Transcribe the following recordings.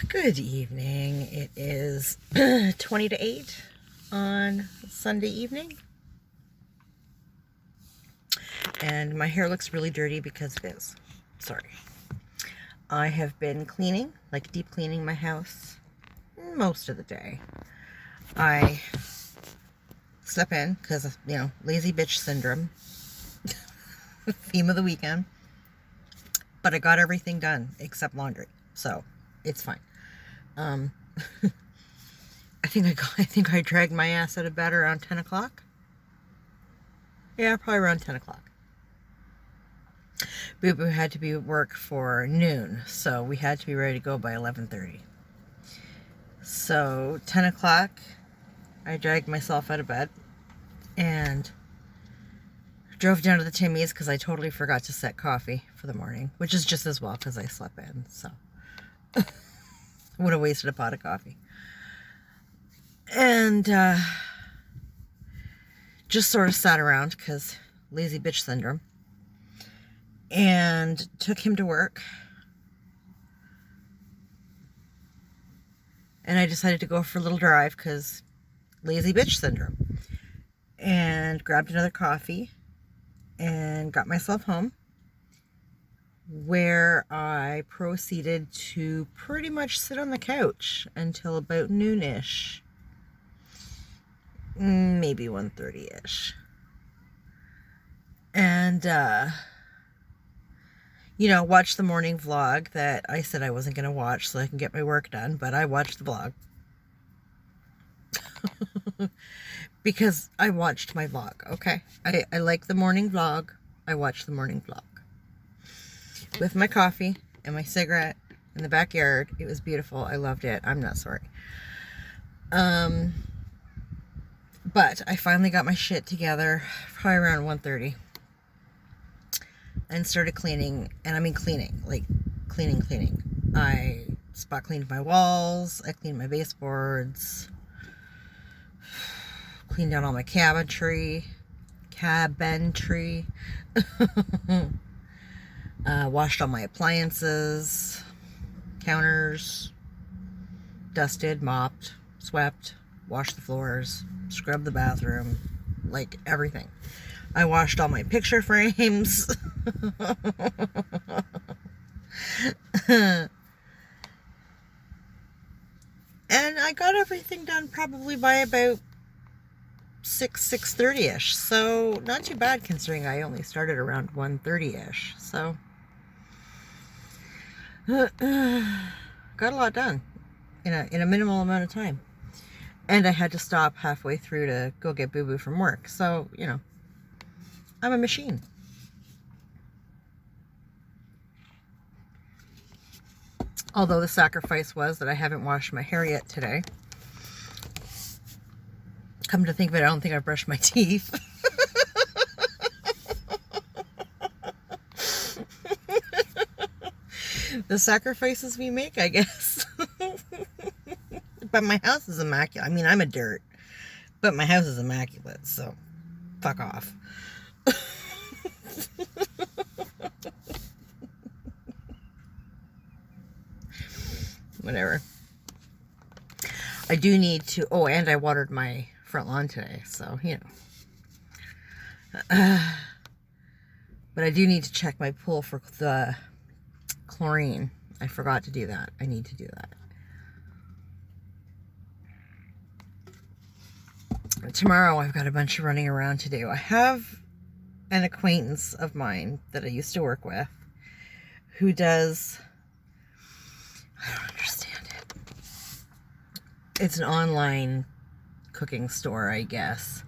Good evening. It is 20 to 8 on Sunday evening. And my hair looks really dirty because it is. Sorry. I have been cleaning, like deep cleaning my house most of the day. I slept in because, lazy bitch syndrome. Theme of the weekend. But I got everything done except laundry. So it's fine. I think I dragged my ass out of bed around 10 o'clock. Yeah, probably around 10 o'clock. Boo Boo had to be at work for noon, so we had to be ready to go by 11:30. So 10 o'clock, I dragged myself out of bed and drove down to the Timmy's because I totally forgot to set coffee for the morning, which is just as well because I slept in, so would have wasted a pot of coffee. And just sort of sat around because lazy bitch syndrome, and took him to work. And I decided to go for a little drive because lazy bitch syndrome, and grabbed another coffee and got myself home, where I proceeded to pretty much sit on the couch until about noonish, maybe 1:30ish. And watch the morning vlog that I said I wasn't going to watch so I can get my work done, but I watched the vlog. Because I watched my vlog, okay? I like the morning vlog. I watched the morning vlog. With my coffee and my cigarette in the backyard. It was beautiful. I loved it. I'm not sorry. But I finally got my shit together, probably around 1:30. And started cleaning, and I mean cleaning, like cleaning. I spot cleaned my walls, I cleaned my baseboards, cleaned out all my cabinetry, washed all my appliances, counters, dusted, mopped, swept, washed the floors, scrubbed the bathroom, like everything. I washed all my picture frames. And I got everything done probably by about 6:30ish. So not too bad considering I only started around 1:30ish. So got a lot done in a minimal amount of time. And I had to stop halfway through to go get Boo Boo from work. So, I'm a machine. Although the sacrifice was that I haven't washed my hair yet today. Come to think of it, I don't think I've brushed my teeth. The sacrifices we make, I guess. But my house is immaculate. I mean, I'm a dirt. But my house is immaculate, so fuck off. Whatever. I do need to... Oh, and I watered my front lawn today, so, But I do need to check my pool for the chlorine. I forgot to do that. I need to do that. Tomorrow I've got a bunch of running around to do. I have an acquaintance of mine that I used to work with who does... I don't understand it. It's an online cooking store, I guess.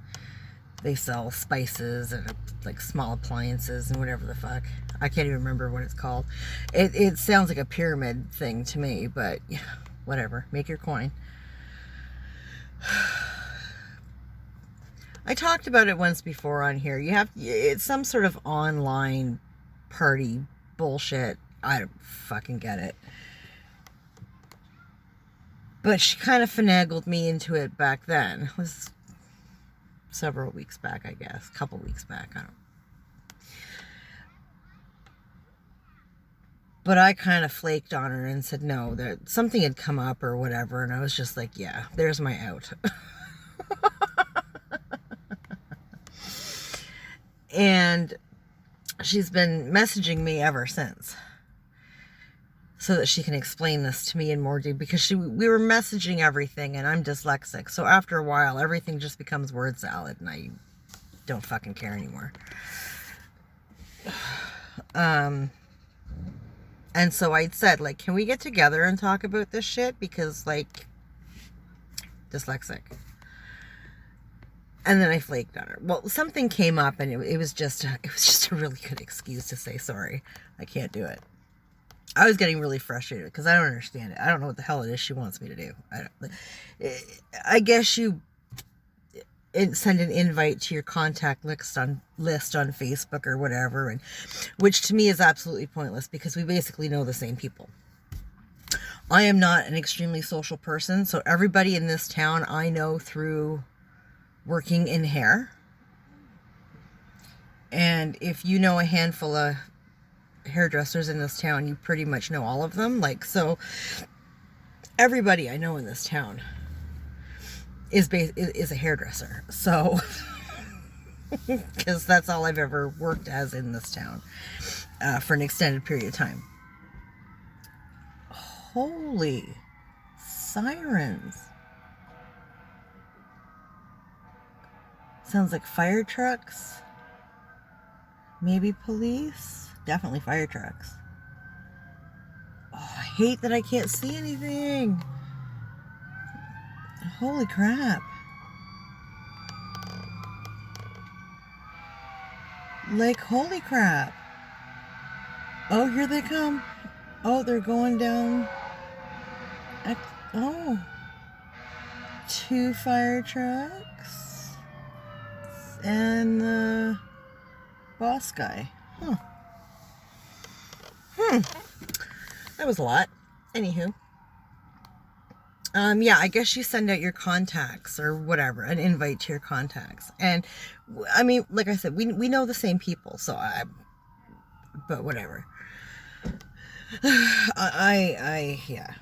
They sell spices and like small appliances and whatever the fuck. I can't even remember what it's called. It sounds like a pyramid thing to me, but yeah, whatever. Make your coin. I talked about it once before on here. It's some sort of online party bullshit. I don't fucking get it. But she kind of finagled me into it back then. It was several weeks back, I guess. A couple weeks back. I don't know. But I kind of flaked on her and said no, that something had come up or whatever. And I was just like, yeah, there's my out. And she's been messaging me ever since so that she can explain this to me in more detail, because we were messaging everything, and I'm dyslexic. So after a while, everything just becomes word salad, and I don't fucking care anymore. And so I'd said, like, can we get together and talk about this shit? Because, like, dyslexic. And then I flaked on her. Well, something came up, and it was just a really good excuse to say sorry. I can't do it. I was getting really frustrated because I don't understand it. I don't know what the hell it is she wants me to do. I guess you send an invite to your contact list on Facebook or whatever, and which to me is absolutely pointless because we basically know the same people. I am not an extremely social person, so everybody in this town I know through working in hair. And if you know a handful of hairdressers in this town, you pretty much know all of them. Like, so everybody I know in this town is a hairdresser. So because that's all I've ever worked as in this town for an extended period of time. Holy sirens. Sounds like fire trucks. Maybe police. Definitely fire trucks. Oh, I hate that I can't see anything. Holy crap. Like, holy crap. Oh, here they come. Oh, they're going down. Oh. 2 fire trucks. And the boss guy. Huh. That was a lot. Anywho. Yeah, I guess you send out your contacts or whatever, an invite to your contacts. And, I mean, like I said, we know the same people, so but whatever. Yeah.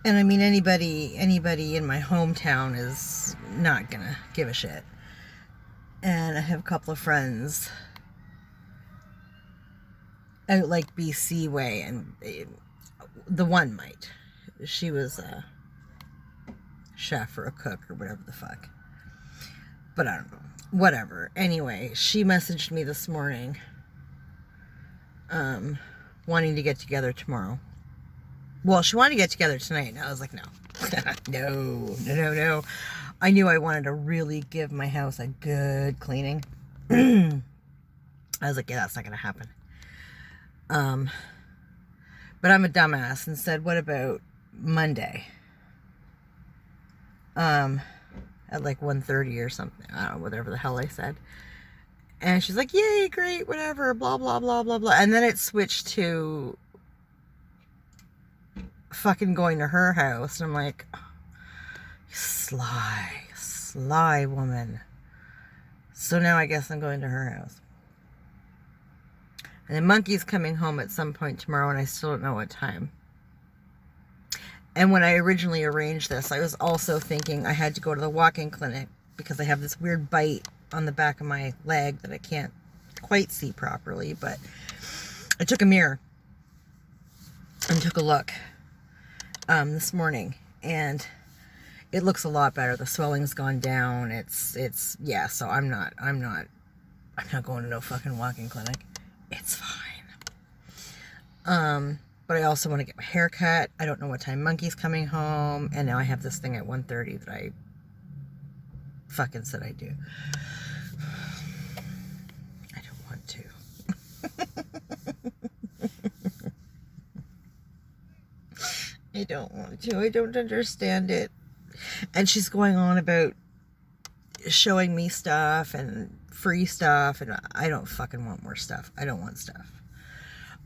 And I mean, anybody in my hometown is not gonna give a shit. And I have a couple of friends out like BC way, and the one might. She was a chef or a cook or whatever the fuck. But I don't know. Whatever. Anyway, she messaged me this morning wanting to get together tomorrow. Well, she wanted to get together tonight, and I was like, no. No. I knew I wanted to really give my house a good cleaning. I was like, yeah, that's not going to happen. But I'm a dumbass and said, what about Monday? At like 1:30 or something. I don't know, whatever the hell I said. And she's like, yay, great, whatever, blah, blah, blah, blah, blah. And then it switched to fucking going to her house. And I'm like, oh, sly woman. So now I guess I'm going to her house. And then Monkey's coming home at some point tomorrow, and I still don't know what time. And when I originally arranged this, I was also thinking I had to go to the walk-in clinic because I have this weird bite on the back of my leg that I can't quite see properly. But I took a mirror and took a look this morning, and it looks a lot better. The swelling's gone down. It's yeah. So I'm not going to no fucking walk-in clinic. It's fine. But I also want to get my hair cut. I don't know what time Monkey's coming home. And now I have this thing at 1:30 that I fucking said I do. I don't want to. I don't want to. I don't understand it. And she's going on about showing me stuff and free stuff. And I don't fucking want more stuff. I don't want stuff.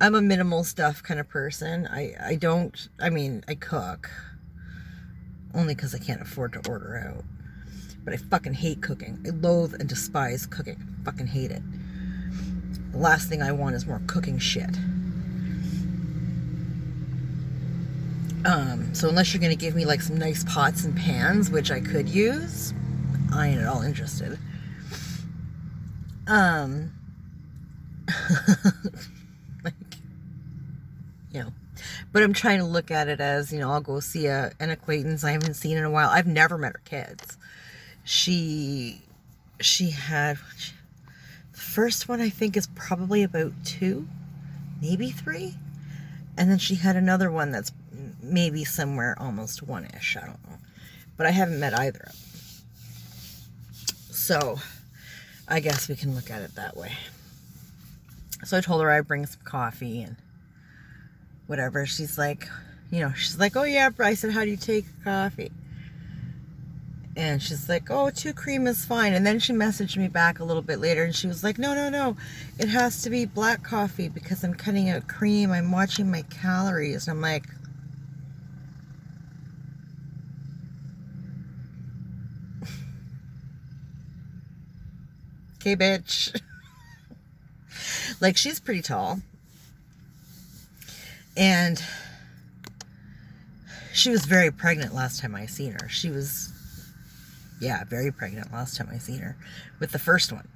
I'm a minimal stuff kind of person. I cook. Only because I can't afford to order out. But I fucking hate cooking. I loathe and despise cooking. I fucking hate it. The last thing I want is more cooking shit. So unless you're going to give me like some nice pots and pans, which I could use, I ain't at all interested. Like, you know, but I'm trying to look at it as, you know, I'll go see an acquaintance I haven't seen in a while. I've never met her kids. She had, the first one I think is probably about 2, maybe 3. And then she had another one that's maybe somewhere almost 1-ish. I don't know. But I haven't met either of them. So I guess we can look at it that way. So I told her I'd bring some coffee and whatever. She's like, you know, she's like, oh yeah. I said, how do you take coffee? And she's like, oh, 2 cream is fine. And then she messaged me back a little bit later and she was like, no. It has to be black coffee because I'm cutting out cream. I'm watching my calories. And I'm like, okay, bitch. Like, she's pretty tall. And she was very pregnant last time I seen her. She was, yeah, very pregnant last time I seen her with the first one.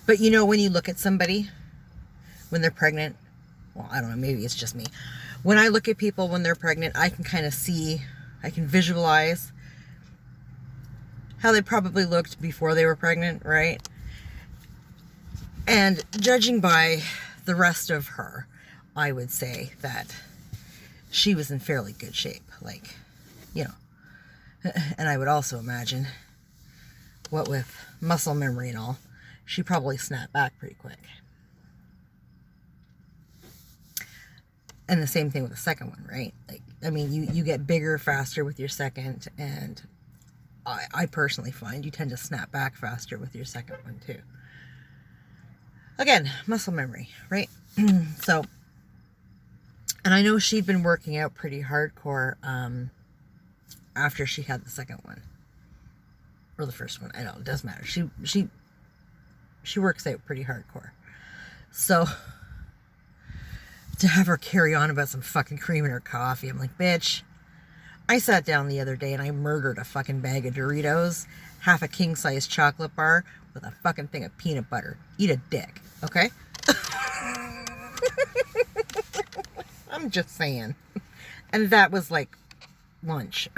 But you know, when you look at somebody when they're pregnant, well, I don't know, maybe it's just me. When I look at people when they're pregnant, I can kind of see, I can visualize how they probably looked before they were pregnant, right? And judging by the rest of her, I would say that she was in fairly good shape. Like, you know. And I would also imagine, what with muscle memory and all, she probably snapped back pretty quick. And the same thing with the second one, right? Like, I mean, you get bigger faster with your second, and I personally find you tend to snap back faster with your second one too. Again, muscle memory, right? So, and I know she'd been working out pretty hardcore after she had the second one. Or the first one. I don't know, it doesn't matter. She works out pretty hardcore. So, to have her carry on about some fucking cream in her coffee, I'm like, bitch, I sat down the other day and I murdered a fucking bag of Doritos, half a king-size chocolate bar with a fucking thing of peanut butter. Eat a dick, okay? I'm just saying. And that was like lunch.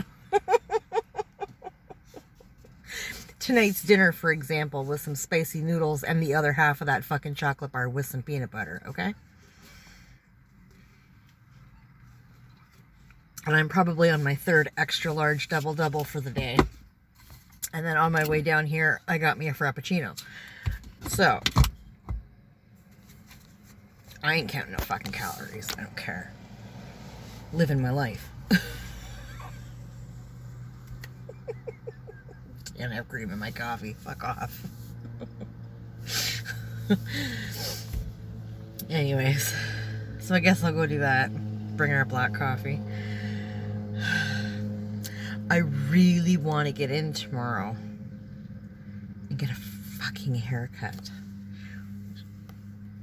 Tonight's dinner, for example, was some spicy noodles and the other half of that fucking chocolate bar with some peanut butter, okay? And I'm probably on my 3rd extra large double for the day. And then on my way down here, I got me a Frappuccino. So, I ain't counting no fucking calories. I don't care. Living my life. Can't have cream in my coffee. Fuck off. Anyways, so I guess I'll go do that. Bring her a black coffee. I really want to get in tomorrow and get a fucking haircut.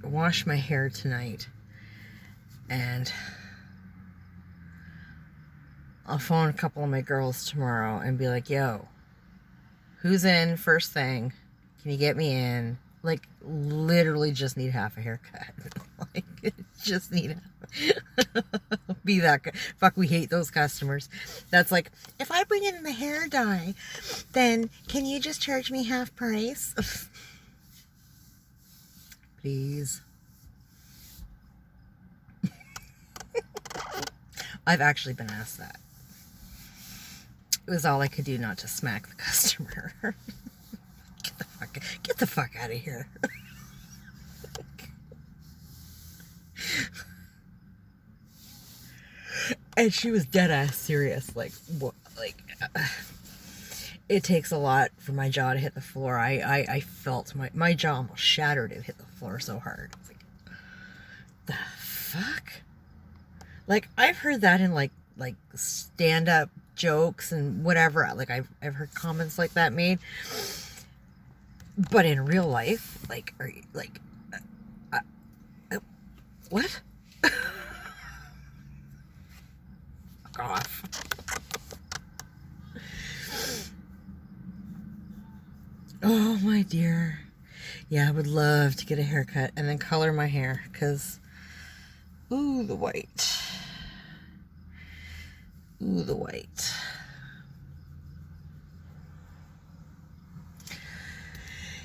Wash my hair tonight. And I'll phone a couple of my girls tomorrow and be like, yo, who's in first thing? Can you get me in? Like, literally just need half a haircut. Like, just need be that good. Fuck, we hate those customers. That's like, if I bring in the hair dye, then can you just charge me half price? Please. I've actually been asked that. It was all I could do not to smack the customer. Get the fuck out of here. And she was dead ass serious. Like, what? Like, it takes a lot for my jaw to hit the floor. I felt my jaw almost shattered. It hit the floor so hard. It's like, the fuck? Like, I've heard that in like stand-up jokes and whatever. Like, I've heard comments like that made. But in real life, like, are you, like, What? Fuck off. Oh, my dear. Yeah, I would love to get a haircut and then color my hair, because, ooh, the white. Ooh, the white.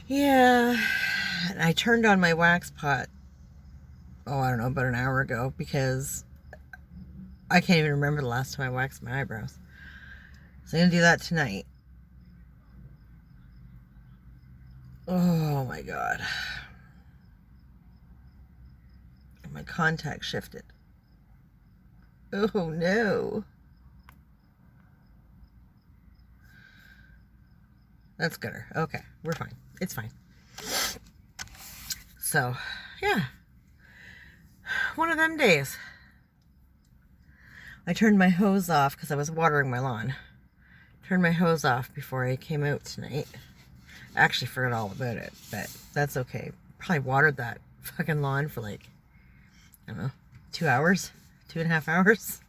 Yeah. And I turned on my wax pot, oh, I don't know, about an hour ago, because I can't even remember the last time I waxed my eyebrows. So I'm going to do that tonight. Oh my God. My contact shifted. Oh no. That's gooder. Okay, we're fine. It's fine. So, yeah. One of them days. I turned my hose off because I was watering my lawn. Turned my hose off before I came out tonight. I actually forgot all about it, but that's okay. Probably watered that fucking lawn for like, I don't know, 2 hours, 2.5 hours.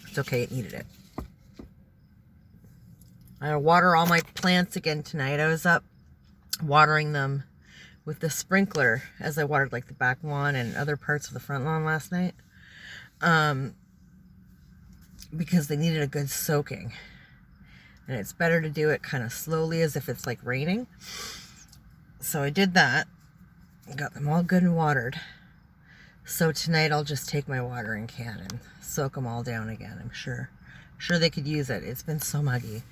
It's okay, it needed it. I water all my plants again tonight. I was up watering them with the sprinkler as I watered like the back lawn and other parts of the front lawn last night. Because they needed a good soaking. And it's better to do it kind of slowly as if it's like raining. So I did that. Got them all good and watered. So tonight I'll just take my watering can and soak them all down again, I'm sure. Sure they could use it. It's been so muggy.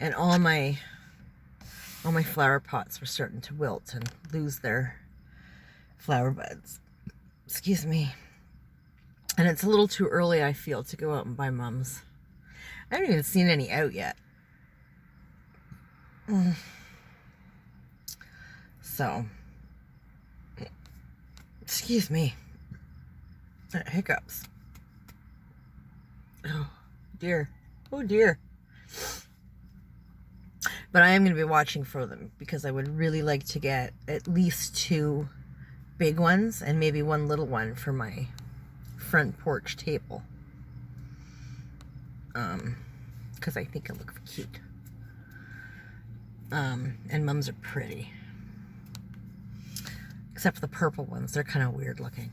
And all my flower pots were starting to wilt and lose their flower buds. Excuse me. And it's a little too early, I feel, to go out and buy mums. I haven't even seen any out yet. So, excuse me. Hiccups. Oh, dear. Oh, dear. But I am going to be watching for them because I would really like to get at least 2 big ones and maybe 1 little one for my front porch table. Because I think it looks cute. And mums are pretty. Except for the purple ones. They're kind of weird looking.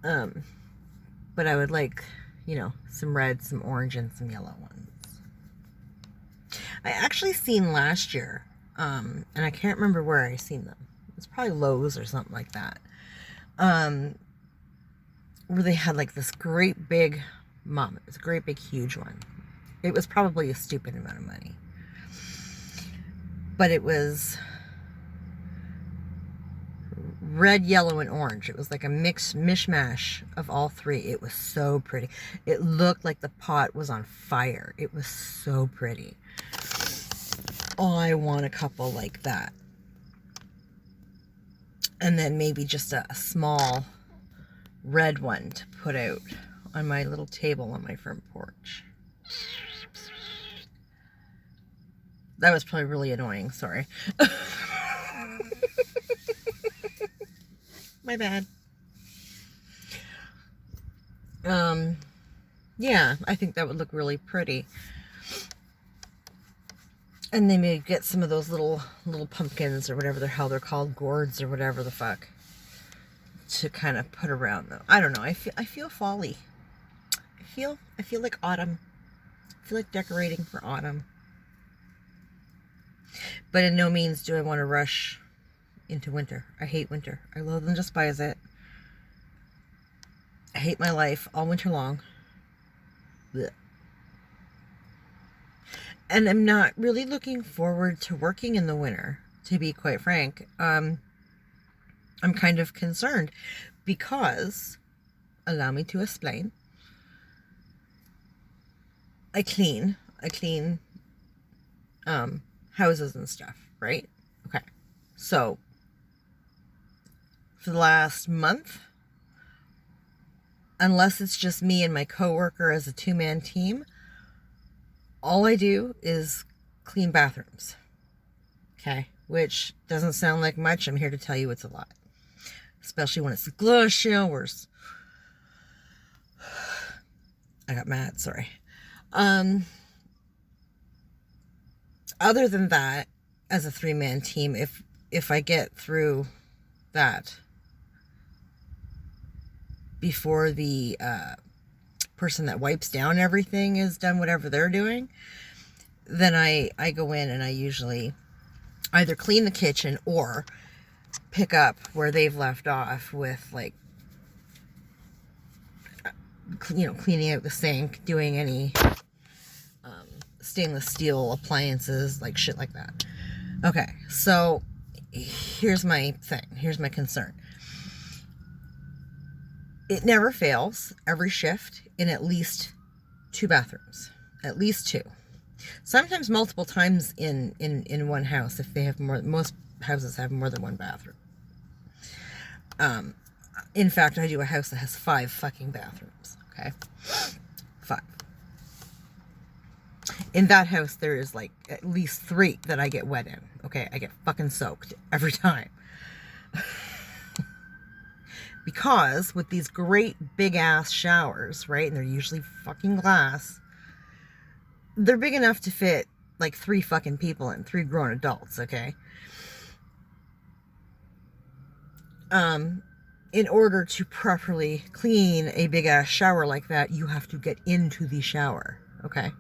But I would like, you know, some red, some orange, and some yellow ones. I actually seen last year, and I can't remember where I seen them. It's probably Lowe's or something like that. Where they had like this great big mum. It was a great big huge one. It was probably a stupid amount of money. But it was red, yellow, and orange. It was like a mixed mishmash of all 3. It was so pretty. It looked like the pot was on fire. It was so pretty. Oh, I want a couple like that. And then maybe just a small red one to put out on my little table on my front porch. That was probably really annoying. Sorry. My bad. Yeah, I think that would look really pretty. And they may get some of those little pumpkins or whatever the hell they're called, gourds or whatever the fuck, to kind of put around them. I don't know. I feel fall-y. I feel like autumn. I feel like decorating for autumn. But in no means do I want to rush into winter. I hate winter. I loathe and despise it. I hate my life all winter long. Blech. And I'm not really looking forward to working in the winter, to be quite frank. I'm kind of concerned because, allow me to explain, I clean houses and stuff, right? Okay. So, for the last month, unless it's just me and my coworker as a 2-man team, all I do is clean bathrooms. Okay. which doesn't sound like much. I'm here to tell you it's a lot, especially when it's glass showers. I got mad, sorry. Other than that, as a 3-man team, if I get through that before the person that wipes down everything is done whatever they're doing, then I go in and I usually either clean the kitchen or pick up where they've left off with, like, cleaning out the sink, doing any stainless steel appliances, like shit like that. Okay, so here's my thing. Here's my concern. It never fails, every shift, in at least 2 bathrooms. At least 2. Sometimes multiple times in one house if they have more. Most houses have more than 1 bathroom. In fact, I do a house that has 5 fucking bathrooms. Okay? 5. In that house, there is like at least 3 that I get wet in. Okay? I get fucking soaked every time. Because with these great big ass showers, right? And they're usually fucking glass. They're big enough to fit like 3 fucking people in, 3 grown adults, okay? In order to properly clean a big ass shower like that, you have to get into the shower, okay?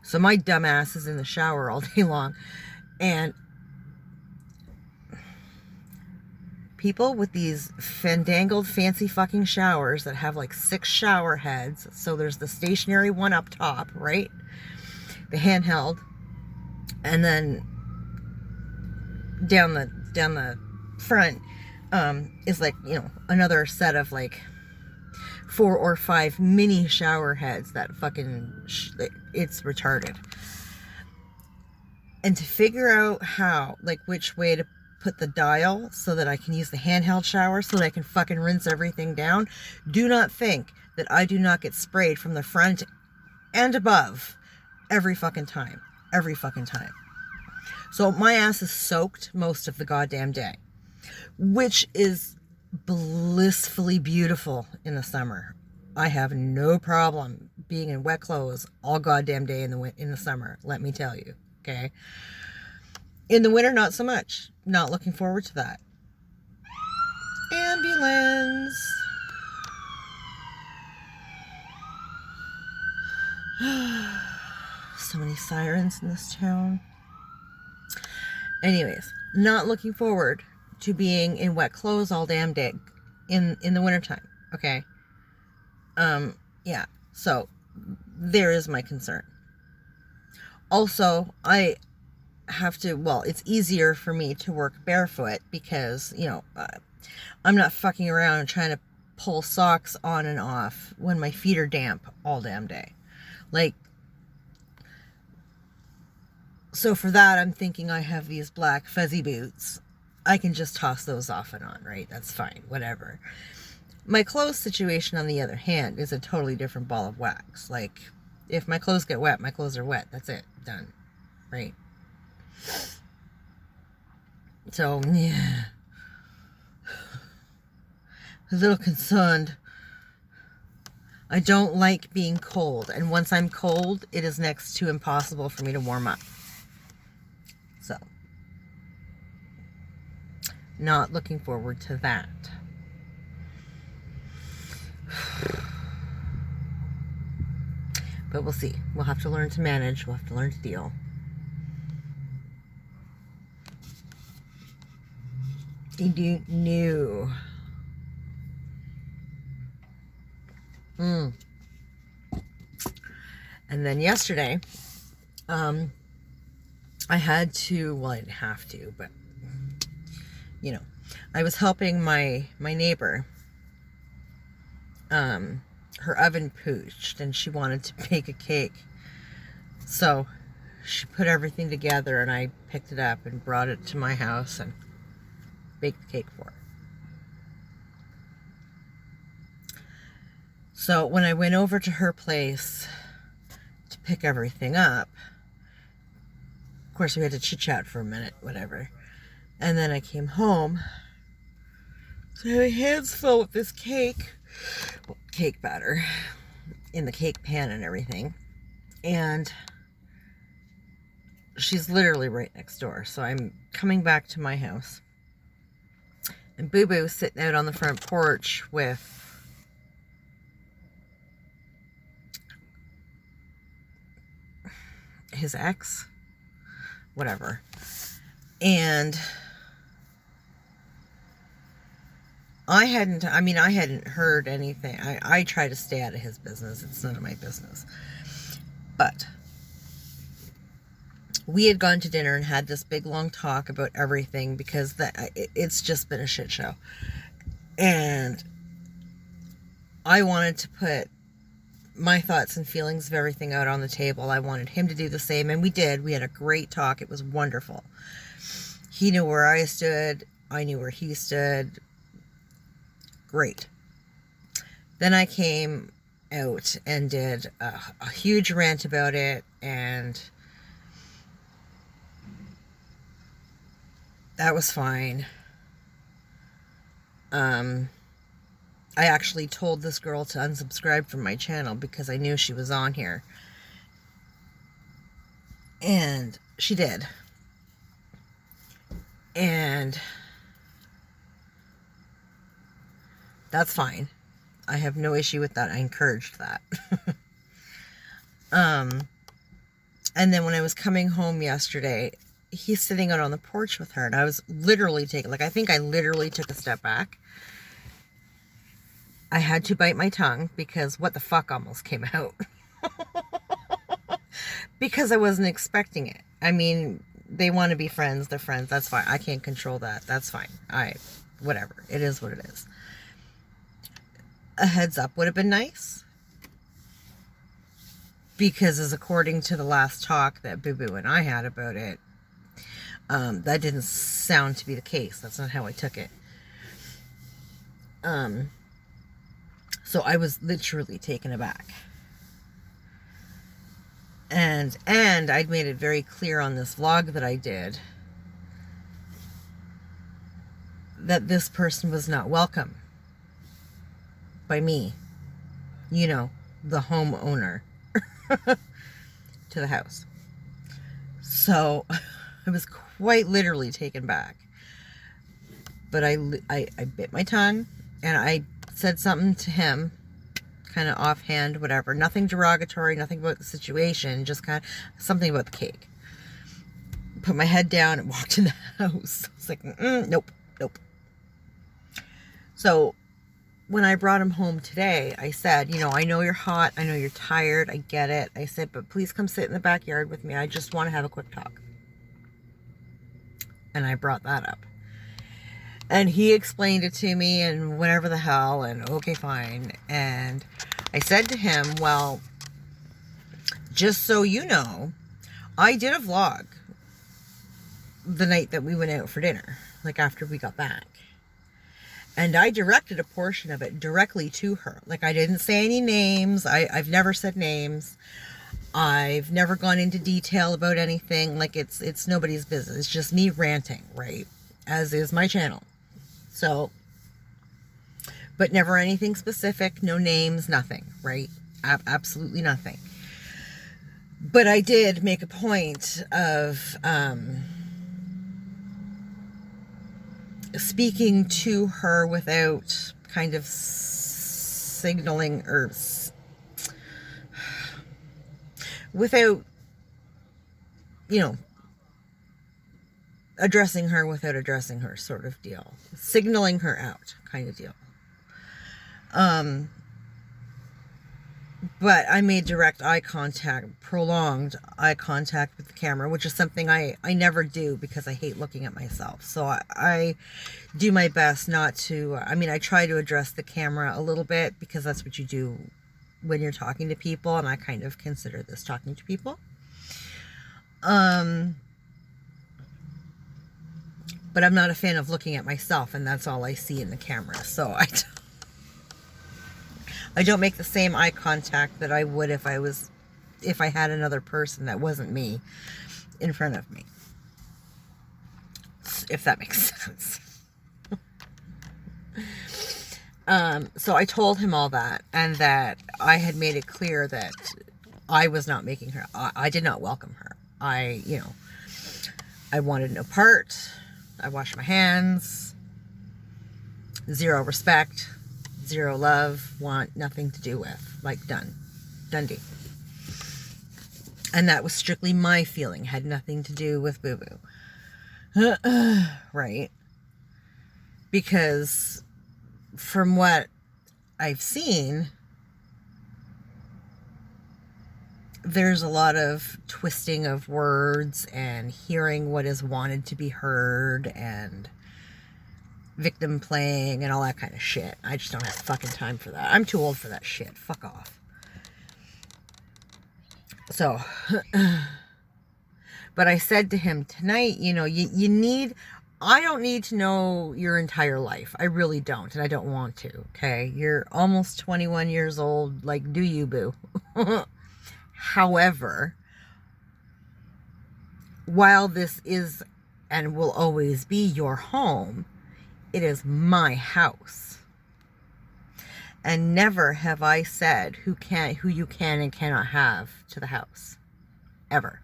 So my dumb ass is in the shower all day long, and people with these fandangled fancy fucking showers that have like 6 shower heads. So there's the stationary one up top, right? The handheld. And then down the front is like, another set of like 4 or 5 mini shower heads that fucking, it's retarded. And to figure out how, like, which way to put the dial so that I can use the handheld shower so that I can fucking rinse everything down. Do not think that I do not get sprayed from the front and above every fucking time. Every fucking time. So my ass is soaked most of the goddamn day, which is blissfully beautiful in the summer. I have no problem being in wet clothes all goddamn day in the summer, let me tell you, okay? In the winter, not so much. Not looking forward to that. Ambulance. So many sirens in this town. Anyways, not looking forward to being in wet clothes all damn day in the wintertime. Okay. Yeah. So there is my concern. Also, I have to, it's easier for me to work barefoot because, I'm not fucking around trying to pull socks on and off when my feet are damp all damn day. Like, so for that, I'm thinking I have these black fuzzy boots. I can just toss those off and on, right? That's fine, whatever. My clothes situation, on the other hand, is a totally different ball of wax. Like, if my clothes get wet, my clothes are wet. That's it. Done. Right? So, yeah. A little concerned. I don't like being cold. And once I'm cold, it is next to impossible for me to warm up. So, not looking forward to that. But we'll see. We'll have to learn to manage. We'll have to learn to deal. New. And then yesterday, I had to, well, I didn't have to, but, I was helping my neighbor. Her oven pooched and she wanted to bake a cake. So she put everything together and I picked it up and brought it to my house and baked the cake for her. So when I went over to her place to pick everything up, course, we had to chit-chat for a minute, whatever. And then I came home. So my hands full with this cake batter in the cake pan and everything. And she's literally right next door. So I'm coming back to my house. And Boo Boo sitting out on the front porch with his ex, whatever. And I hadn't heard anything. I try to stay out of his business. It's none of my business. But we had gone to dinner and had this big long talk about everything because it's just been a shit show. And I wanted to put my thoughts and feelings of everything out on the table. I wanted him to do the same, and we did. We had a great talk. It was wonderful. He knew where I stood. I knew where he stood. Great. Then I came out and did a huge rant about it, and that was fine. I actually told this girl to unsubscribe from my channel because I knew she was on here. And she did. And that's fine. I have no issue with that. I encouraged that. And then when I was coming home yesterday, he's sitting out on the porch with her, and I was literally taking, I think I literally took a step back. I had to bite my tongue because what the fuck almost came out. Because I wasn't expecting it. I mean, they want to be friends. They're friends. That's fine. I can't control that. That's fine. Whatever. It is what it is. A heads up would have been nice. Because as according to the last talk that Boo Boo and I had about it, that didn't sound to be the case. That's not how I took it. So I was literally taken aback. And I'd made it very clear on this vlog that I did that this person was not welcome by me. You know, the homeowner to the house. So I was quite literally taken back. But I bit my tongue and I said something to him, kind of offhand, whatever. Nothing derogatory, nothing about the situation, just kind of something about the cake. Put my head down and walked in the house. I was like, nope. So when I brought him home today, I said, I know you're hot. I know you're tired. I get it. I said, but please come sit in the backyard with me. I just want to have a quick talk. And I brought that up. And he explained it to me and whatever the hell, and okay, fine. And I said to him, well, just so you know, I did a vlog the night that we went out for dinner, after we got back. And I directed a portion of it directly to her. I didn't say any names. I've never said names. I've never gone into detail about anything. It's nobody's business. It's just me ranting, right? As is my channel. So, but never anything specific, no names, nothing, right? Absolutely nothing. But I did make a point of speaking to her without kind of signaling or without, addressing her without addressing her sort of deal. Signaling her out kind of deal. But I made direct eye contact, prolonged eye contact with the camera, which is something I never do because I hate looking at myself. So I do my best not to, I try to address the camera a little bit because that's what you do when you're talking to people, and I kind of consider this talking to people. But I'm not a fan of looking at myself, and that's all I see in the camera. So I don't make the same eye contact that I would if I had another person that wasn't me. in front of me. If that makes sense. So I told him all that, and that I had made it clear that I was not making her, I did not welcome her. I wanted no part. I washed my hands. Zero respect. Zero love. Want nothing to do with. Like, done. Dundee. And that was strictly my feeling. Had nothing to do with Boo Boo. Right? Because from what I've seen, there's a lot of twisting of words and hearing what is wanted to be heard and victim playing and all that kind of shit. I just don't have fucking time for that. I'm too old for that shit. Fuck off. So, but I said to him tonight, you need, I don't need to know your entire life. I really don't, and I don't want to, okay? You're almost 21 years old. Like, do you, boo? However, while this is and will always be your home, it is my house. And never have I said who you can and cannot have to the house. Ever.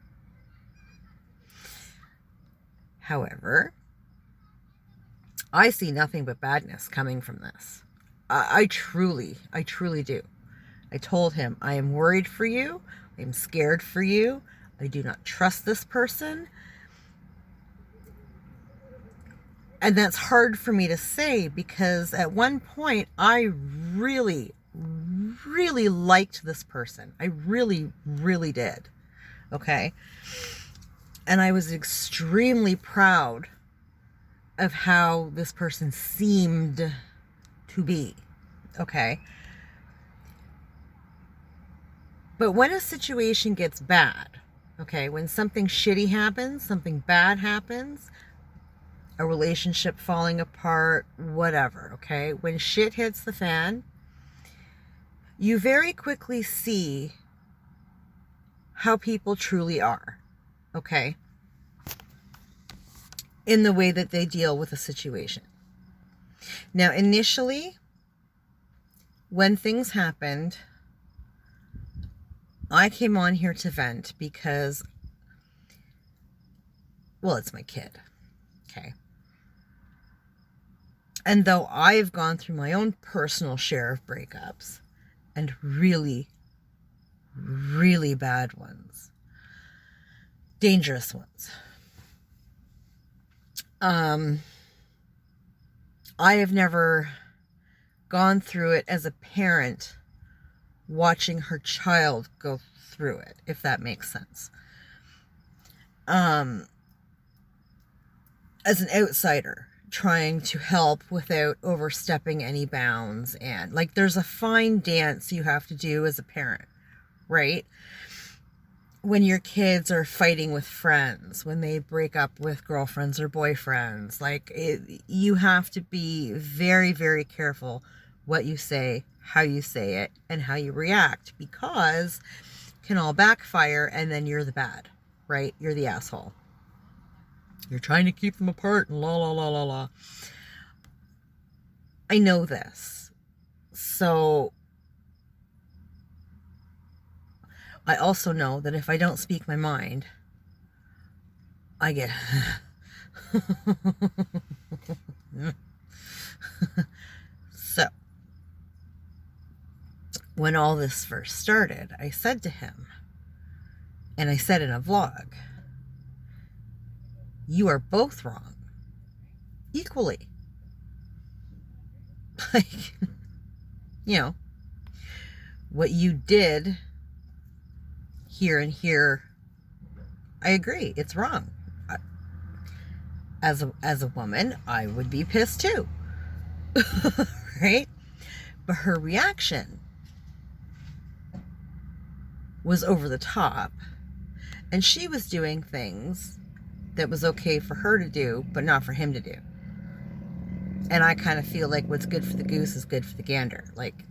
However, I see nothing but badness coming from this. I truly do. I told him, I am worried for you. I'm scared for you. I do not trust this person. And that's hard for me to say because at one point I really, really liked this person. I really, really did. Okay? And I was extremely proud of how this person seemed to be. Okay? But when a situation gets bad, okay, when something shitty happens, something bad happens, a relationship falling apart, whatever, okay, when shit hits the fan, you very quickly see how people truly are, okay, in the way that they deal with a situation. Now, initially, when things happened, I came on here to vent because, well, it's my kid, okay? And though I've gone through my own personal share of breakups, and really, really bad ones, dangerous ones, I have never gone through it as a parent watching her child go through it, if that makes sense. As an outsider, trying to help without overstepping any bounds, and like there's a fine dance you have to do as a parent, right? When your kids are fighting with friends, when they break up with girlfriends or boyfriends, you have to be very, very careful what you say, how you say it, and how you react, because it can all backfire and then you're the bad, right? You're the asshole. You're trying to keep them apart and la la la la la. I know this. So I also know that if I don't speak my mind, I get so when all this first started, I said to him, and I said in a vlog, you are both wrong. Equally. Like, what you did here and here, I agree, it's wrong. As a woman, I would be pissed too. Right? But her reaction was over the top, and she was doing things that was okay for her to do, but not for him to do. And I kind of feel like what's good for the goose is good for the gander. Like,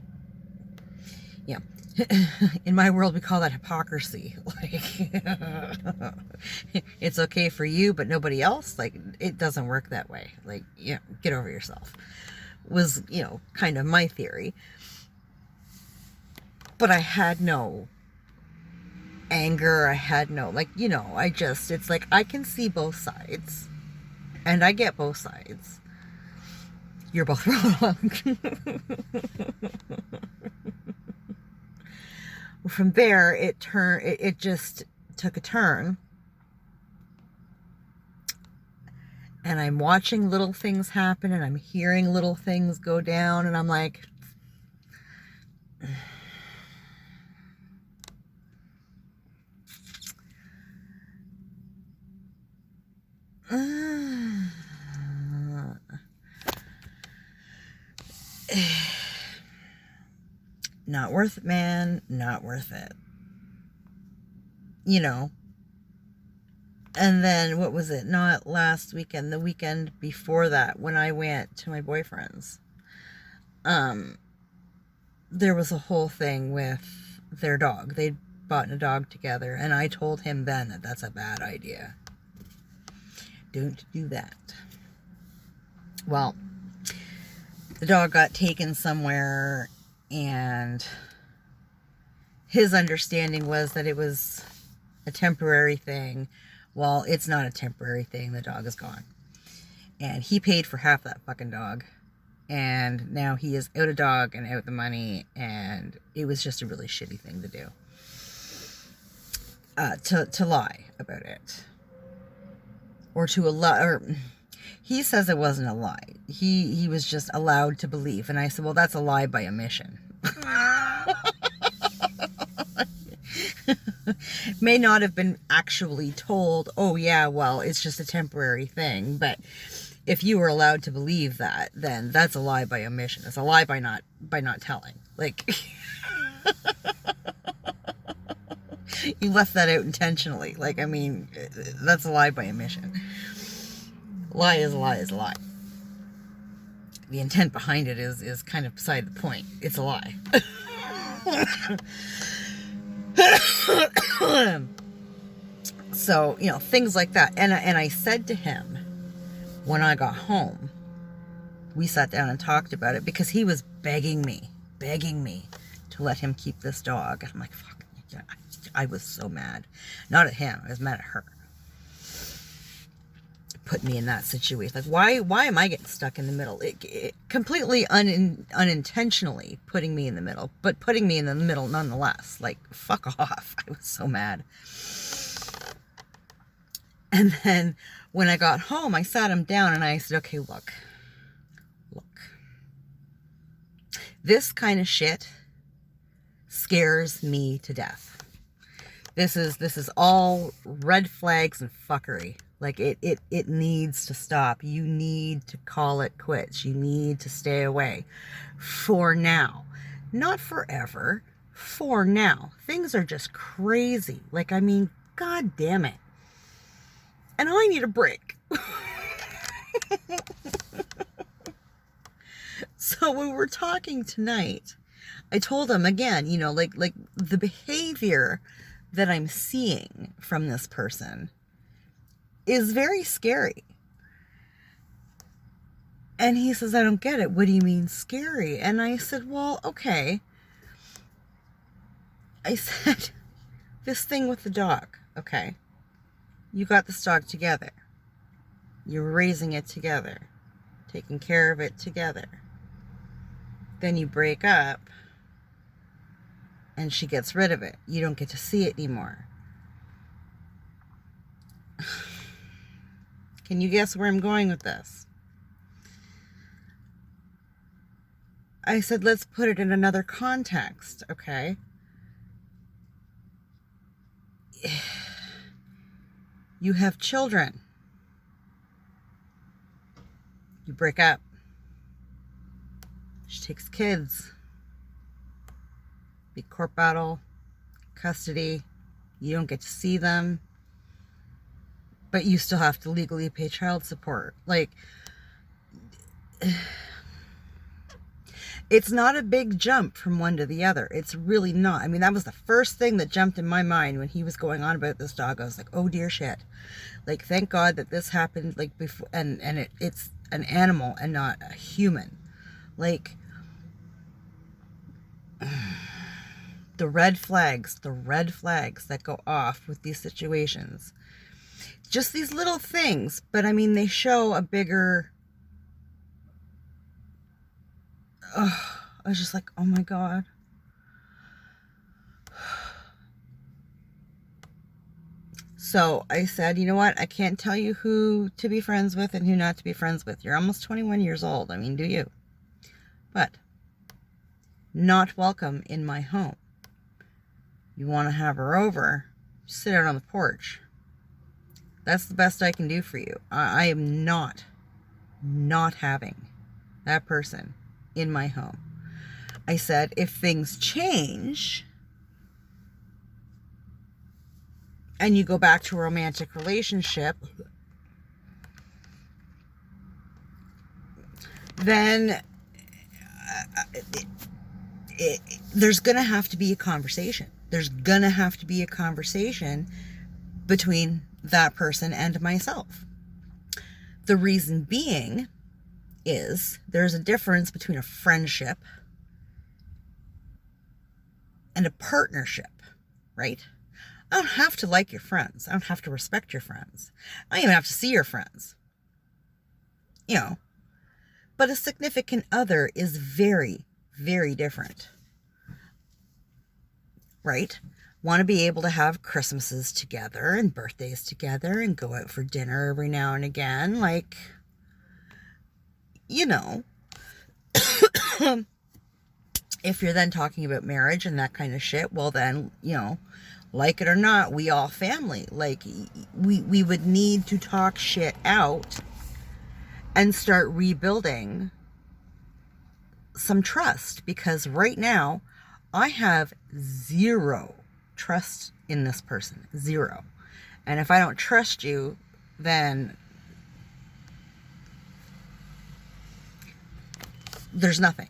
Yeah. In my world, we call that hypocrisy. Like, it's okay for you, but nobody else. Like, it doesn't work that way. Like, yeah, get over yourself. Was, kind of my theory. But I had no anger. I had no, it's like, I can see both sides. And I get both sides. You're both wrong. From there, it just took a turn. And I'm watching little things happen, and I'm hearing little things go down, and I'm like, not worth it, man. Not worth it. And then, what was it? Not last weekend, the weekend before that, when I went to my boyfriend's. There was a whole thing with their dog. They'd bought a dog together, and I told him then that that's a bad idea. Don't do that. Well, the dog got taken somewhere, and his understanding was that it was a temporary thing. Well, it's not a temporary thing. The dog is gone. And he paid for half that fucking dog. And now he is out a dog and out the money. And it was just a really shitty thing to do. To lie about it. Or to allow... Or he says it wasn't a lie. He was just allowed to believe. And I said, well, that's a lie by omission. May not have been actually told, oh yeah, well, it's just a temporary thing, but if you were allowed to believe that, then that's a lie by omission. It's a lie by not telling. Like, you left that out intentionally. Like, I mean, that's a lie by omission. Lie is a lie is a lie. The intent behind it is kind of beside the point. It's a lie. So, things like that. And I said to him, when I got home, we sat down and talked about it, because he was begging me to let him keep this dog. And I'm like, fuck, yeah. I was so mad. Not at him. I was mad at her. Put me in that situation. Like, why am I getting stuck in the middle? It completely unintentionally putting me in the middle, but putting me in the middle nonetheless. Like, fuck off. I was so mad. And then when I got home, I sat him down and I said, okay, look, this kind of shit scares me to death. This is all red flags and fuckery. Like, it needs to stop. You need to call it quits. You need to stay away. For now. Not forever. For now. Things are just crazy. Like, I mean, god damn it. And I need a break. So when we're talking tonight, I told him again, like the behavior that I'm seeing from this person is very scary. And he says, I don't get it. What do you mean scary? And I said, well, okay. I said, this thing with the dog, okay. You got this dog together. You're raising it together. Taking care of it together. Then you break up and she gets rid of it. You don't get to see it anymore. Can you guess where I'm going with this? I said, let's put it in another context, okay? You have children. You break up. She takes kids. Big court battle. Custody. You don't get to see them. But you still have to legally pay child support. Like, It's not a big jump from one to the other. It's really not. I mean, that was the first thing that jumped in my mind when he was going on about this dog. I was like, oh dear shit. Like, thank God that this happened, like, before, and it's an animal and not a human. Like, the red flags that go off with these situations. Just these little things, but I mean, they show a bigger... Oh, I was just like, oh my God. So I said, you know what? I can't tell you who to be friends with and who not to be friends with. You're almost 21 years old. I mean, do you? But not welcome in my home. You want to have her over, sit out on the porch. That's the best I can do for you. I am not having that person in my home. I said, if things change and you go back to a romantic relationship, then there's going to have to be a conversation. There's going to have to be a conversation between that person and myself. The reason being is there's a difference between a friendship and a partnership, right? I don't have to like your friends. I don't have to respect your friends. I don't even have to see your friends. You know, but a significant other is very, very different, right? Want to be able to have Christmases together and birthdays together and go out for dinner every now and again. Like, you know, if you're then talking about marriage and that kind of shit, well then, you know, like it or not, we all family. Like, we would need to talk shit out and start rebuilding some trust, because right now I have zero trust in this person. Zero. And if I don't trust you, then there's nothing.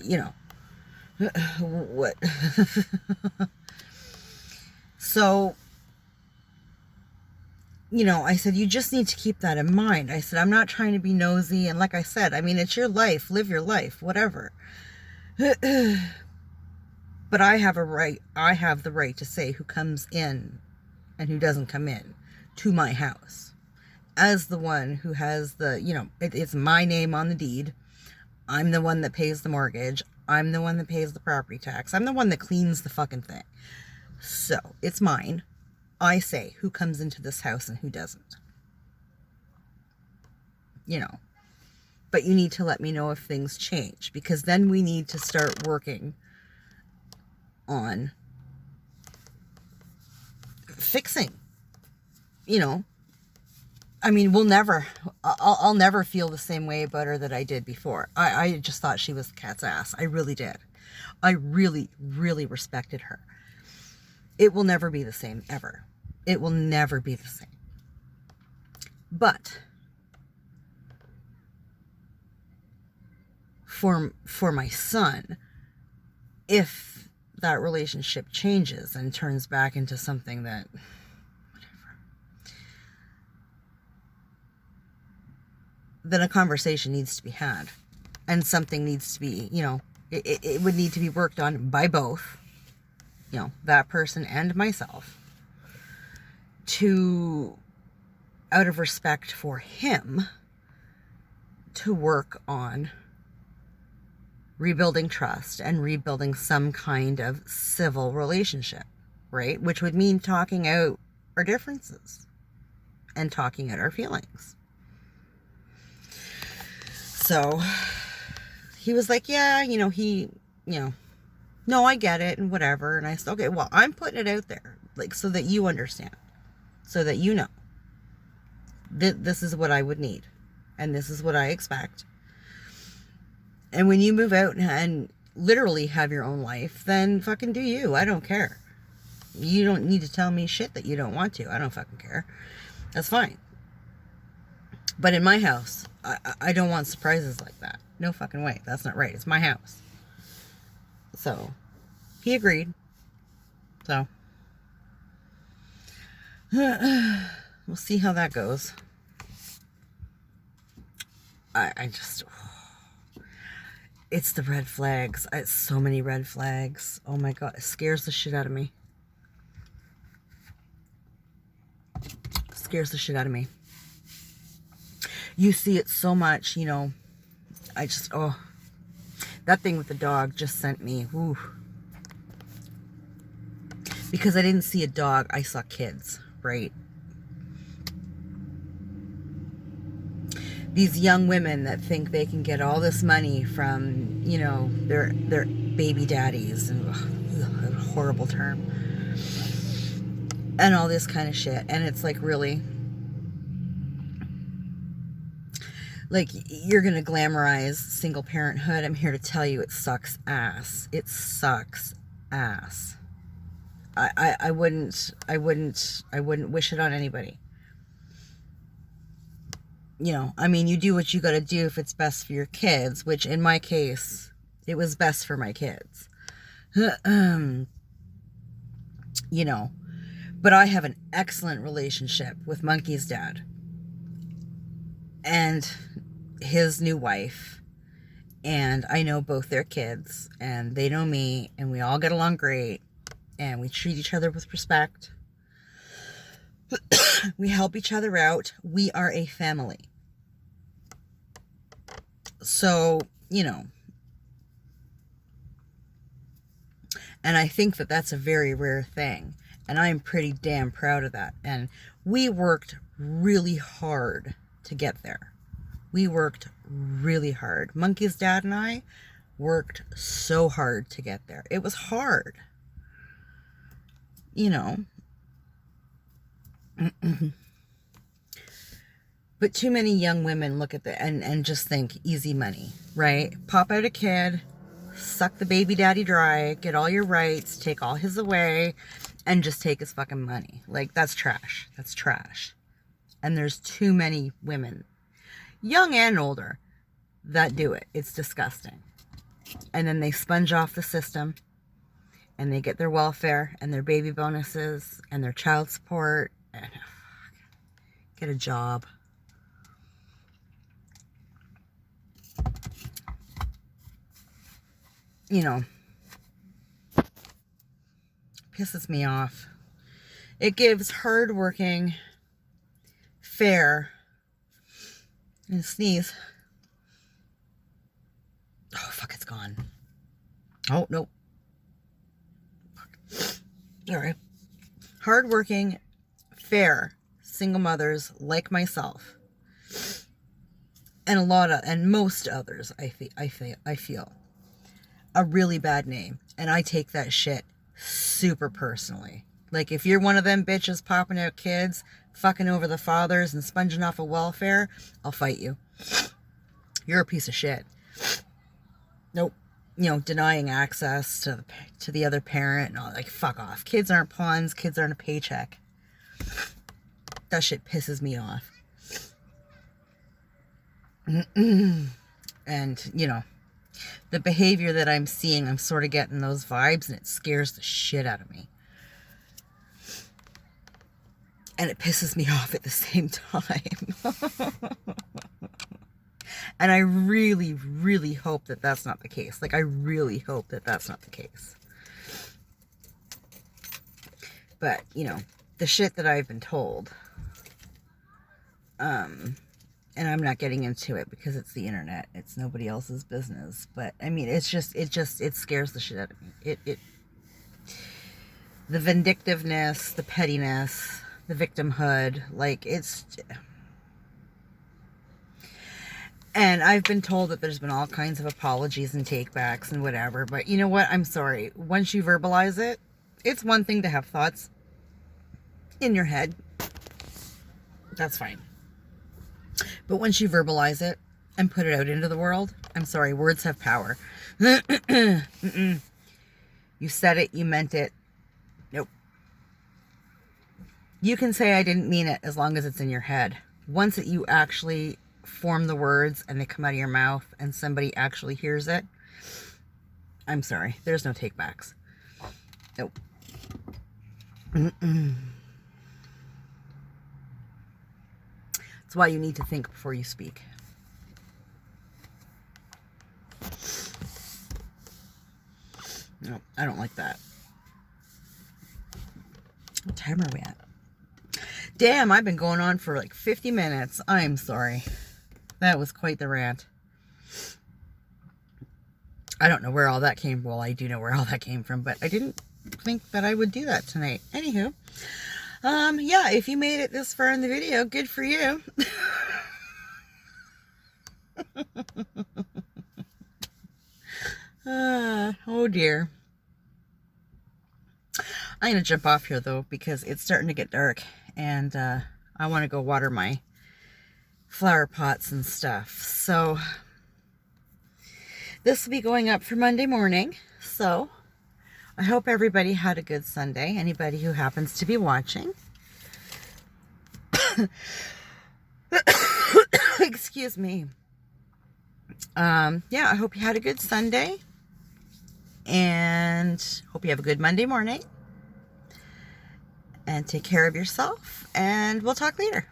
You know, what? So, you know, I said, you just need to keep that in mind. I said, I'm not trying to be nosy. And like I said, I mean, it's your life. Live your life, whatever. But I have the right to say who comes in and who doesn't come in to my house. As the one who has the, you know, it's my name on the deed. I'm the one that pays the mortgage. I'm the one that pays the property tax. I'm the one that cleans the fucking thing. So, it's mine. I say who comes into this house and who doesn't. You know. But you need to let me know if things change, because then we need to start working on fixing. You know. I mean, I'll never feel the same way about her that I did before. I just thought she was the cat's ass. I really did. I really, really respected her. It will never be the same, ever. It will never be the same. But for my son, if that relationship changes and turns back into something that, whatever, then a conversation needs to be had. And something needs to be, you know, it would need to be worked on by both. You know, that person and myself, to, out of respect for him, to work on rebuilding trust and rebuilding some kind of civil relationship, right? Which would mean talking out our differences and talking out our feelings. So he was like, yeah, you know, no, I get it and whatever. And I said, okay, well, I'm putting it out there, like, so that you understand, so that you know this is what I would need and this is what I expect. And when you move out and literally have your own life, then fucking do you. I don't care. You don't need to tell me shit that you don't want to. I don't fucking care. That's fine. But in my house, I don't want surprises like that. No fucking way. That's not right. It's my house. So, he agreed. So, we'll see how that goes. I just... It's the red flags. It's so many red flags. Oh my God. It scares the shit out of me. Scares the shit out of me. You see it so much, you know. I just, oh. That thing with the dog just sent me, ooh. Because I didn't see a dog, I saw kids, right? These young women that think they can get all this money from, you know, their baby daddies, and ugh, a horrible term, and all this kind of shit. And it's like, really, like, you're gonna glamorize single parenthood. I'm here to tell you, it sucks ass. It sucks ass. I wouldn't wish it on anybody. You know, I mean, you do what you got to do if it's best for your kids, which in my case, it was best for my kids. You know, but I have an excellent relationship with Monkey's dad and his new wife, and I know both their kids, and they know me, and we all get along great, and we treat each other with respect. We help each other out. We are a family. So, you know, and I think that that's a very rare thing. And I'm pretty damn proud of that. And we worked really hard to get there. We worked really hard. Monkey's dad and I worked so hard to get there. It was hard. You know. But too many young women look at the and just think easy money, right? Pop out a kid, suck the baby daddy dry, get all your rights, take all his away, and just take his fucking money. Like, that's trash. That's trash. And there's too many women, young and older, that do it. It's disgusting. And then they sponge off the system, and they get their welfare and their baby bonuses and their child support, and get a job. You know, pisses me off. It gives hardworking, fair, and sneeze. Oh, fuck, it's gone. Oh, nope. All right. Hardworking, fair, single mothers like myself, and most others, I feel, a really bad name. And I take that shit super personally. Like, if you're one of them bitches popping out kids, fucking over the fathers, and sponging off of welfare, I'll fight you. You're a piece of shit. Nope. You know, denying access to the other parent, and all, like, fuck off. Kids aren't pawns. Kids aren't a paycheck. That shit pisses me off. And, you know, the behavior that I'm seeing, I'm sort of getting those vibes, and it scares the shit out of me. And it pisses me off at the same time. And I really, really hope that that's not the case. Like, I really hope that that's not the case. But, you know, the shit that I've been told, and I'm not getting into it because it's the internet. It's nobody else's business. But, I mean, it scares the shit out of me. The vindictiveness, the pettiness, the victimhood, like, it's... And I've been told that there's been all kinds of apologies and takebacks and whatever. But you know what? I'm sorry. Once you verbalize it, it's one thing to have thoughts in your head. That's fine. But once you verbalize it and put it out into the world, I'm sorry, words have power. You said it, you meant it. Nope. You can say I didn't mean it as long as it's in your head. Once that you actually form the words and they come out of your mouth and somebody actually hears it, I'm sorry. There's no takebacks. Nope. That's why you need to think before you speak. No, I don't like that. What time are we at? Damn, I've been going on for like 50 minutes. I'm sorry. That was quite the rant. I don't know where all that came from. Well, I do know where all that came from, but I didn't think that I would do that tonight. Anywho, yeah, if you made it this far in the video, good for you. Oh dear. I'm going to jump off here though, because it's starting to get dark and I want to go water my flower pots and stuff. So this will be going up for Monday morning. So I hope everybody had a good Sunday. Anybody who happens to be watching. Excuse me. Yeah, I hope you had a good Sunday. And hope you have a good Monday morning. And take care of yourself. And we'll talk later.